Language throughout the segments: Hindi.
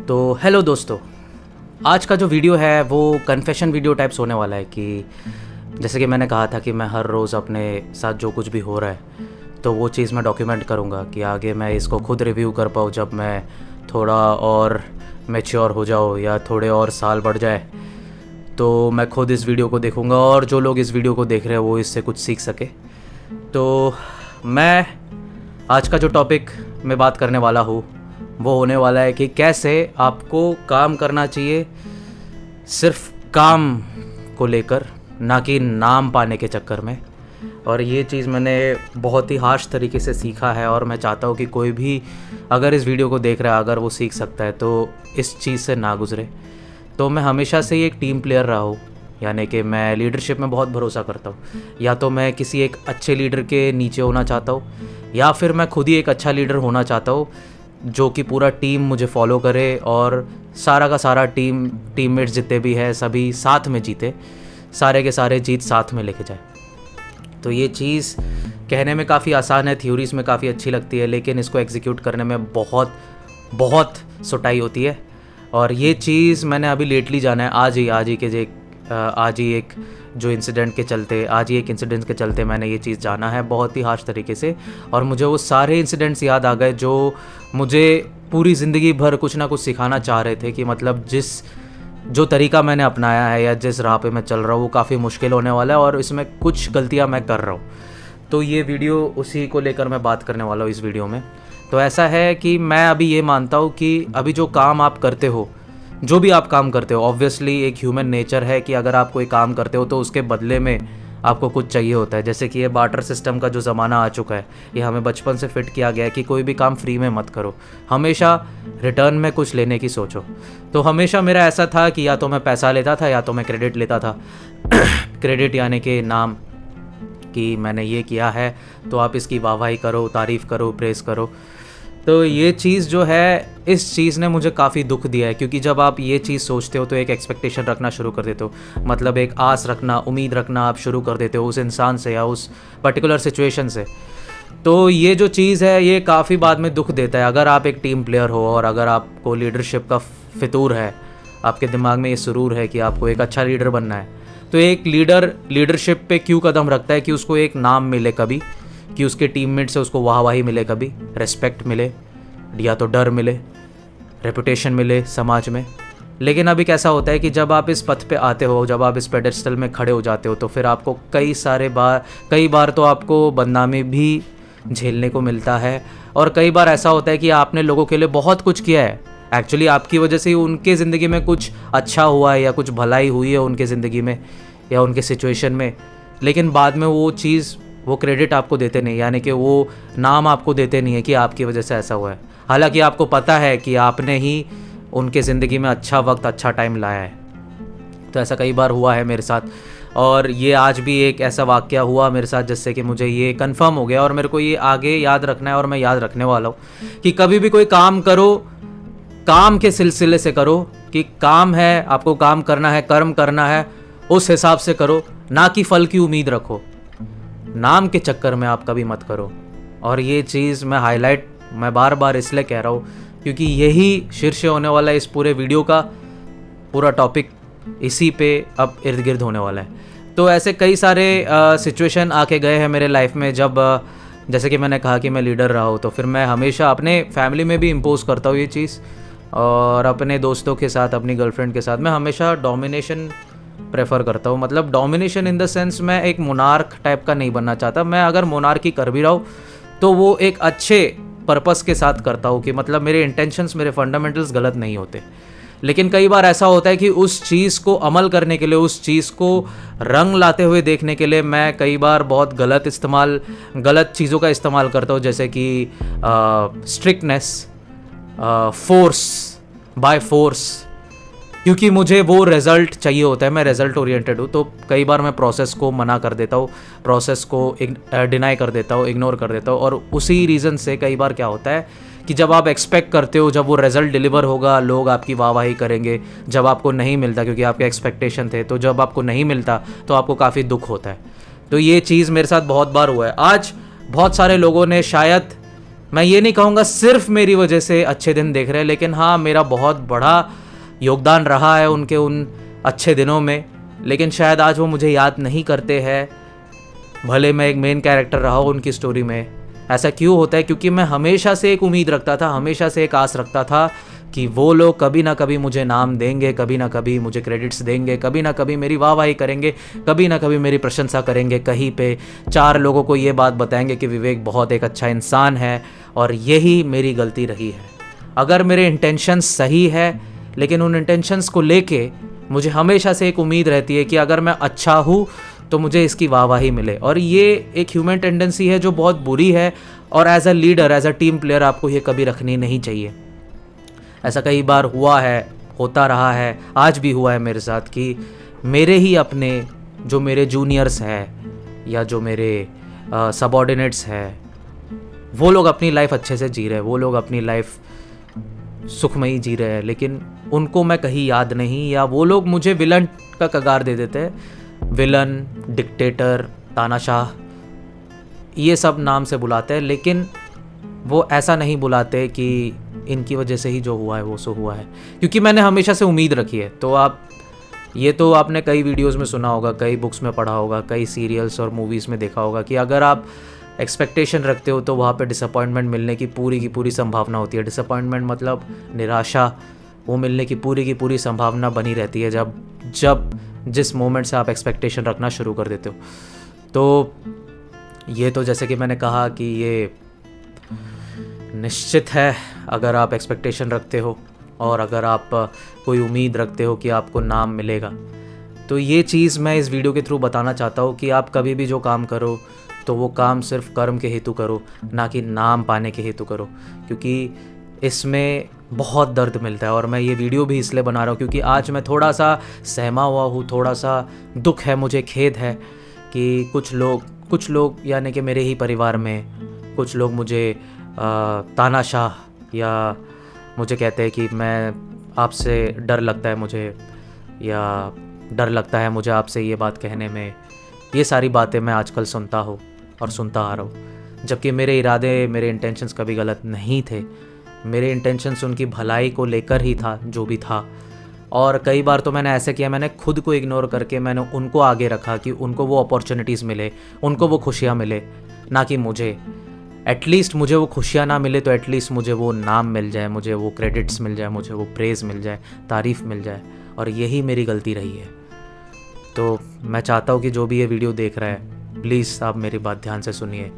तो हेलो दोस्तों, आज का जो वीडियो है वो कन्फेशन वीडियो टाइप्स होने वाला है कि जैसे कि मैंने कहा था कि मैं हर रोज़ अपने साथ जो कुछ भी हो रहा है तो वो चीज़ मैं डॉक्यूमेंट करूँगा कि आगे मैं इसको खुद रिव्यू कर पाऊँ जब मैं थोड़ा और मैच्योर हो जाऊँ या थोड़े और साल बढ़ जाए। तो मैं खुद इस वीडियो को देखूँगा और जो लोग इस वीडियो को देख रहे हैं वो इससे कुछ सीख सके। तो मैं आज का जो टॉपिक मैं बात करने वाला हूँ वो होने वाला है कि कैसे आपको काम करना चाहिए सिर्फ काम को लेकर, ना कि नाम पाने के चक्कर में। और ये चीज़ मैंने बहुत ही हार्श तरीके से सीखा है और मैं चाहता हूँ कि कोई भी अगर इस वीडियो को देख रहा है, अगर वो सीख सकता है तो इस चीज़ से ना गुज़रे। तो मैं हमेशा से ही एक टीम प्लेयर रहा हूँ, यानी कि मैं लीडरशिप में बहुत भरोसा करता हूँ। या तो मैं किसी एक अच्छे लीडर के नीचे होना चाहता हूँ या फिर मैं खुद ही एक अच्छा लीडर होना चाहता हूँ जो कि पूरा टीम मुझे फॉलो करे और सारा का सारा टीममेट्स जितने भी है सभी साथ में जीते, सारे के सारे जीत साथ में लेके जाए। तो ये चीज़ कहने में काफ़ी आसान है, थ्योरीज में काफ़ी अच्छी लगती है, लेकिन इसको एग्जीक्यूट करने में बहुत बहुत सुटाई होती है। और ये चीज़ मैंने अभी लेटली जाना है, आज ही एक इंसिडेंट के चलते मैंने ये चीज़ जाना है बहुत ही हार्श तरीके से। और मुझे वो सारे इंसिडेंट्स याद आ गए जो मुझे पूरी ज़िंदगी भर कुछ ना कुछ सिखाना चाह रहे थे कि मतलब जो तरीका मैंने अपनाया है या जिस राह पे मैं चल रहा हूँ वो काफ़ी मुश्किल होने वाला है और इसमें कुछ गलतियाँ मैं कर रहा हूँ। तो ये वीडियो उसी को लेकर मैं बात करने वाला हूँ इस वीडियो में। तो ऐसा है कि मैं अभी ये मानता हूँ कि अभी जो काम आप करते हो, जो भी आप काम करते हो, ऑब्वियसली एक ह्यूमन नेचर है कि अगर आप कोई काम करते हो तो उसके बदले में आपको कुछ चाहिए होता है। जैसे कि ये बार्टर सिस्टम का जो ज़माना आ चुका है, ये हमें बचपन से फिट किया गया है कि कोई भी काम फ्री में मत करो, हमेशा रिटर्न में कुछ लेने की सोचो। तो हमेशा मेरा ऐसा था कि या तो मैं पैसा लेता था या तो मैं क्रेडिट लेता था। क्रेडिट यानी कि नाम कि मैंने ये किया है तो आप इसकी वाहवाही करो, तारीफ़ करो, प्रेज़ करो। तो ये चीज़ जो है, इस चीज़ ने मुझे काफ़ी दुख दिया है, क्योंकि जब आप ये चीज़ सोचते हो तो एक एक्सपेक्टेशन रखना शुरू कर देते हो, मतलब एक आस रखना, उम्मीद रखना आप शुरू कर देते हो उस इंसान से या उस पर्टिकुलर सिचुएशन से। तो ये जो चीज़ है ये काफ़ी बाद में दुख देता है। अगर आप एक टीम प्लेयर हो और अगर आपको लीडरशिप का फितूर है, आपके दिमाग में ये सुरूर है कि आपको एक अच्छा लीडर बनना है, तो एक लीडरशिप पे क्यों कदम रखता है कि उसको एक नाम मिले कभी, कि उसके टीममेट से उसको वाहवाही मिले, कभी रेस्पेक्ट मिले, या तो डर मिले, रेपुटेशन मिले समाज में। लेकिन अभी कैसा होता है कि जब आप इस पथ पे आते हो, जब आप इस पेडेस्टल में खड़े हो जाते हो तो फिर आपको कई बार तो आपको बदनामी भी झेलने को मिलता है। और कई बार ऐसा होता है कि आपने लोगों के लिए बहुत कुछ किया है, एक्चुअली आपकी वजह से ही उनके ज़िंदगी में कुछ अच्छा हुआ है या कुछ भलाई हुई है उनके ज़िंदगी में या उनके सिचुएशन में, लेकिन बाद में वो क्रेडिट आपको देते नहीं, यानी कि वो नाम आपको देते नहीं है कि आपकी वजह से ऐसा हुआ है, हालांकि आपको पता है कि आपने ही उनके ज़िंदगी में अच्छा वक्त, अच्छा टाइम लाया है। तो ऐसा कई बार हुआ है मेरे साथ, और ये आज भी एक ऐसा वाक़या हुआ मेरे साथ जिससे कि मुझे ये कंफर्म हो गया और मेरे को ये आगे याद रखना है और मैं याद रखने वाला हूँ कि कभी भी कोई काम करो, काम के सिलसिले से करो कि काम है, आपको काम करना है, कर्म करना है, उस हिसाब से करो, ना कि फल की उम्मीद रखो। नाम के चक्कर में आप कभी मत करो। और ये चीज़ मैं बार बार इसलिए कह रहा हूँ क्योंकि यही शीर्ष होने वाला है इस पूरे वीडियो का, पूरा टॉपिक इसी पे अब इर्द गिर्द होने वाला है। तो ऐसे कई सारे सिचुएशन आके गए हैं मेरे लाइफ में, जब जैसे कि मैंने कहा कि मैं लीडर रहा हूँ तो फिर मैं हमेशा अपने फैमिली में भी इम्पोज करता हूँ ये चीज़, और अपने दोस्तों के साथ, अपनी गर्लफ्रेंड के साथ मैं हमेशा डोमिनेशन प्रेफर करता हूँ। मतलब डोमिनेशन इन द सेंस मैं एक मोनार्क टाइप का नहीं बनना चाहता। मैं अगर मोनार्की कर भी रहा हूँ तो वो एक अच्छे पर्पस के साथ करता हूँ कि मतलब मेरे इंटेंशंस, मेरे फंडामेंटल्स गलत नहीं होते। लेकिन कई बार ऐसा होता है कि उस चीज़ को अमल करने के लिए, उस चीज़ को रंग लाते हुए देखने के लिए मैं कई बार बहुत गलत चीज़ों का इस्तेमाल करता हूँ, जैसे कि स्ट्रिक्टनेस, बाय फोर्स, क्योंकि मुझे वो रिज़ल्ट चाहिए होता है। मैं रिज़ल्ट ओरिएंटेड हूँ, तो कई बार मैं प्रोसेस को मना कर देता हूँ, प्रोसेस को डिनाई कर देता हूँ, इग्नोर कर देता हूँ। और उसी रीज़न से कई बार क्या होता है कि जब आप एक्सपेक्ट करते हो, जब वो रिज़ल्ट डिलीवर होगा, लोग आपकी वाहवाही करेंगे, जब आपको नहीं मिलता क्योंकि आपके एक्सपेक्टेशन थे, तो जब आपको नहीं मिलता तो आपको काफ़ी दुख होता है। तो ये चीज़ मेरे साथ बहुत बार हुआ है। आज बहुत सारे लोगों ने शायद मैं ये नहीं कहूँगा सिर्फ मेरी वजह से अच्छे दिन देख रहे हैं, लेकिन हाँ मेरा बहुत बड़ा योगदान रहा है उनके उन अच्छे दिनों में। लेकिन शायद आज वो मुझे याद नहीं करते हैं, भले मैं एक मेन कैरेक्टर रहा हूँ उनकी स्टोरी में। ऐसा क्यों होता है? क्योंकि मैं हमेशा से एक उम्मीद रखता था, हमेशा से एक आस रखता था कि वो लोग कभी ना कभी मुझे नाम देंगे, कभी ना कभी मुझे क्रेडिट्स देंगे, कभी ना कभी मेरी वाहवाही करेंगे, कभी ना कभी मेरी प्रशंसा करेंगे, कहीं पे 4 लोगों को ये बात बताएंगे कि विवेक बहुत एक अच्छा इंसान है। और यही मेरी गलती रही है। अगर मेरे इंटेंशंस सही है, लेकिन उन इंटेंशंस को लेके मुझे हमेशा से एक उम्मीद रहती है कि अगर मैं अच्छा हूँ तो मुझे इसकी वाहवाही मिले। और ये एक ह्यूमन टेंडेंसी है जो बहुत बुरी है, और as a leader, as a team player आपको ये कभी रखनी नहीं चाहिए। ऐसा कई बार हुआ है, होता रहा है, आज भी हुआ है मेरे साथ कि मेरे ही अपने जो मेरे जूनियर्स हैं या जो मेरे सबऑर्डिनेट्स हैं, वो लोग अपनी लाइफ अच्छे से जी रहे हैं, वो लोग अपनी लाइफ सुखमयी जी रहे हैं, लेकिन उनको मैं कहीं याद नहीं, या वो लोग मुझे विलन का कगार दे देते हैं। विलन, डिक्टेटर, तानाशाह, ये सब नाम से बुलाते हैं, लेकिन वो ऐसा नहीं बुलाते कि इनकी वजह से ही जो हुआ है वो सो हुआ है। क्योंकि मैंने हमेशा से उम्मीद रखी है। तो आपने कई वीडियोस में सुना होगा, कई बुक्स में पढ़ा होगा, कई सीरियल्स और मूवीज़ में देखा होगा कि अगर आप एक्सपेक्टेशन रखते हो तो वहाँ पे डिसअपॉइंटमेंट मिलने की पूरी संभावना होती है। डिसअपॉइंटमेंट मतलब निराशा, वो मिलने की पूरी संभावना बनी रहती है जब जिस मोमेंट से आप एक्सपेक्टेशन रखना शुरू कर देते हो। तो ये तो जैसे कि मैंने कहा कि ये निश्चित है, अगर आप एक्सपेक्टेशन रखते हो और अगर आप कोई उम्मीद रखते हो कि आपको नाम मिलेगा, तो ये चीज़ मैं इस वीडियो के थ्रू बताना चाहता हूँ कि आप कभी भी जो काम करो तो वो काम सिर्फ कर्म के हेतु करो, ना कि नाम पाने के हेतु करो, क्योंकि इसमें बहुत दर्द मिलता है। और मैं ये वीडियो भी इसलिए बना रहा हूँ क्योंकि आज मैं थोड़ा सा सहमा हुआ हूँ, थोड़ा सा दुख है, मुझे खेद है कि कुछ लोग यानी कि मेरे ही परिवार में कुछ लोग मुझे तानाशाह या मुझे कहते हैं कि मैं आपसे डर लगता है मुझे, या डर लगता है मुझे आपसे ये बात कहने में। ये सारी बातें मैं आजकल सुनता हूँ और सुनता आ रहा हूँ, जबकि मेरे इरादे, मेरे इंटेंशंस कभी गलत नहीं थे। मेरे इंटेंशंस उनकी भलाई को लेकर ही था जो भी था। और कई बार तो मैंने ऐसे किया, मैंने खुद को इग्नोर करके मैंने उनको आगे रखा कि उनको वो अपॉर्चुनिटीज़ मिले, उनको वो खुशियाँ मिले, ना कि मुझे। एटलीस्ट मुझे वो खुशियाँ ना मिले तो एटलीस्ट मुझे वो नाम मिल जाए, मुझे वो क्रेडिट्स मिल जाए, मुझे वो प्रेज़ मिल जाए, तारीफ़ मिल जाए। और यही मेरी गलती रही है। तो मैं चाहता हूँ कि जो भी ये वीडियो देख रहा है, प्लीज़ आप मेरी बात ध्यान से सुनिए।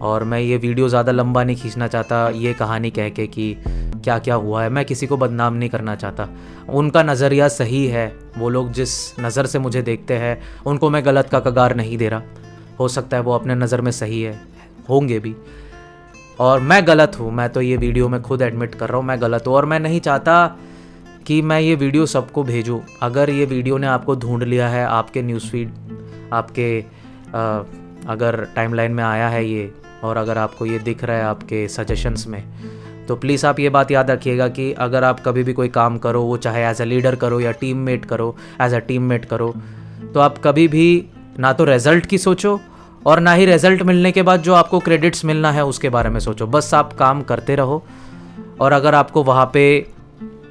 और मैं ये वीडियो ज़्यादा लंबा नहीं खींचना चाहता, ये कहानी कह के कि क्या क्या हुआ है। मैं किसी को बदनाम नहीं करना चाहता, उनका नज़रिया सही है। वो लोग जिस नज़र से मुझे देखते हैं उनको मैं गलत का कगार नहीं दे रहा। हो सकता है वो अपने नज़र में सही है, होंगे भी, और मैं गलत हूँ। मैं तो ये वीडियो में खुद एडमिट कर रहा हूँ, मैं गलत हूँ। और मैं नहीं चाहता कि मैं ये वीडियो सबको भेजूँ। अगर ये वीडियो ने आपको ढूंढ लिया है, आपके न्यूज़फीड, आपके अगर टाइमलाइन में आया है ये, और अगर आपको ये दिख रहा है आपके सजेशंस में, तो प्लीज़ आप ये बात याद रखिएगा कि अगर आप कभी भी कोई काम करो, वो चाहे एज अ लीडर करो या टीममेट करो, एज अ टीममेट करो, तो आप कभी भी ना तो रिज़ल्ट की सोचो और ना ही रिज़ल्ट मिलने के बाद जो आपको क्रेडिट्स मिलना है उसके बारे में सोचो। बस आप काम करते रहो, और अगर आपको वहाँ पे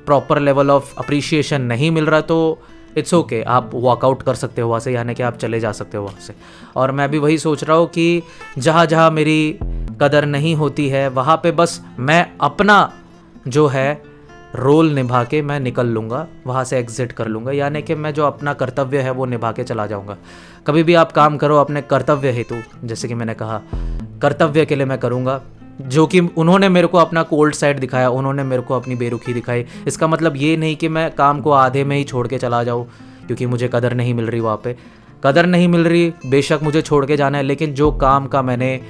प्रॉपर लेवल ऑफ अप्रिशिएशन नहीं मिल रहा तो इट्स ओके, आप वॉकआउट कर सकते हो वहाँ से, यानी कि आप चले जा सकते हो वहाँ से। और मैं भी वही सोच रहा हूँ कि जहाँ जहाँ मेरी कदर नहीं होती है वहाँ पे बस मैं अपना जो है रोल निभा के मैं निकल लूँगा, वहाँ से एग्जिट कर लूँगा, यानी कि मैं जो अपना कर्तव्य है वो निभा के चला जाऊँगा। कभी भी आप काम करो अपने कर्तव्य हेतु, जैसे कि मैंने कहा कर्तव्य के लिए मैं करूँगा, जो कि उन्होंने मेरे को अपना कोल्ड साइड दिखाया, उन्होंने मेरे को अपनी बेरुखी दिखाई। इसका मतलब ये नहीं कि मैं काम को आधे में ही छोड़ के चला जाऊँ क्योंकि मुझे कदर नहीं मिल रही, वहाँ पे कदर नहीं मिल रही, बेशक मुझे छोड़ के जाना है, लेकिन जो काम का मैंने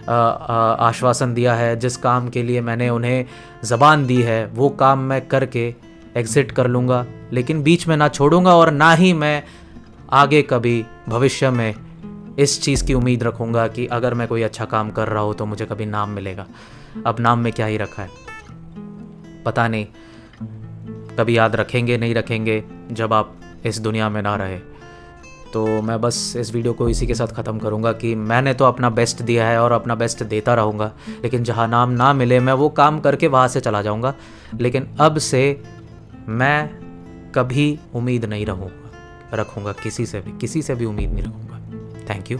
आश्वासन दिया है, जिस काम के लिए मैंने उन्हें ज़बान दी है, वो काम मैं करके एग्ज़िट कर लूँगा, लेकिन बीच में ना छोड़ूंगा। और ना ही मैं आगे कभी भविष्य में इस चीज़ की उम्मीद रखूँगा कि अगर मैं कोई अच्छा काम कर रहा हूँ तो मुझे कभी नाम मिलेगा। अब नाम में क्या ही रखा है पता नहीं, कभी याद रखेंगे नहीं रखेंगे जब आप इस दुनिया में ना रहे। तो मैं बस इस वीडियो को इसी के साथ ख़त्म करूँगा कि मैंने तो अपना बेस्ट दिया है और अपना बेस्ट देता रहूँगा, लेकिन जहाँ नाम ना मिले मैं वो काम करके वहाँ से चला जाऊँगा। लेकिन अब से मैं कभी उम्मीद नहीं रखूँगा किसी से भी उम्मीद नहीं रखूँगा। Thank you.